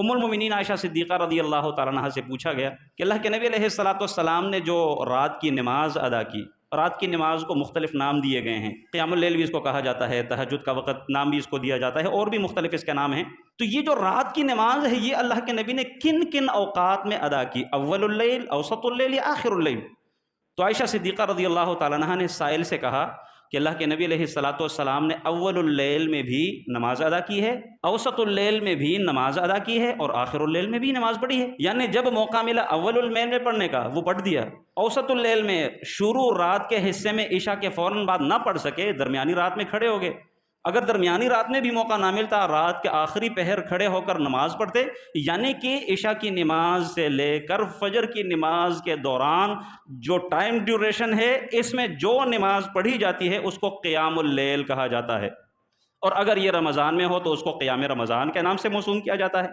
ام المومنین عائشہ صدیقہ رضی اللہ تعالیٰ عنہا سے پوچھا گیا کہ اللہ کے نبی علیہ الصلوۃ والسلام نے جو رات کی نماز ادا کی، رات کی نماز کو مختلف نام دیے گئے ہیں، قیام اللیل بھی اس کو کہا جاتا ہے، تہجد کا وقت نام بھی اس کو دیا جاتا ہے، اور بھی مختلف اس کے نام ہیں۔ تو یہ جو رات کی نماز ہے یہ اللہ کے نبی نے کن کن اوقات میں ادا کی؟ اول اللیل، اوسط اللیل یا آخر اللیل؟ تو عائشہ صدیقہ رضی اللہ تعالیٰ عنہا نے سائل سے کہا کہ اللہ کے نبی علیہ الصلوۃ والسلام نے اول اللیل میں بھی نماز ادا کی ہے، اوسط اللیل میں بھی نماز ادا کی ہے، اور آخر اللیل میں بھی نماز پڑھی ہے۔ یعنی جب موقع ملا اول اللیل میں پڑھنے کا وہ پڑھ دیا، اوسط اللیل میں شروع رات کے حصے میں عشاء کے فوراً بعد نہ پڑھ سکے، درمیانی رات میں کھڑے ہو گئے، اگر درمیانی رات میں بھی موقع نہ ملتا رات کے آخری پہر کھڑے ہو کر نماز پڑھتے، یعنی کہ عشاء کی نماز سے لے کر فجر کی نماز کے دوران جو ٹائم ڈیوریشن ہے اس میں جو نماز پڑھی جاتی ہے اس کو قیام اللیل کہا جاتا ہے، اور اگر یہ رمضان میں ہو تو اس کو قیام رمضان کے نام سے موسوم کیا جاتا ہے۔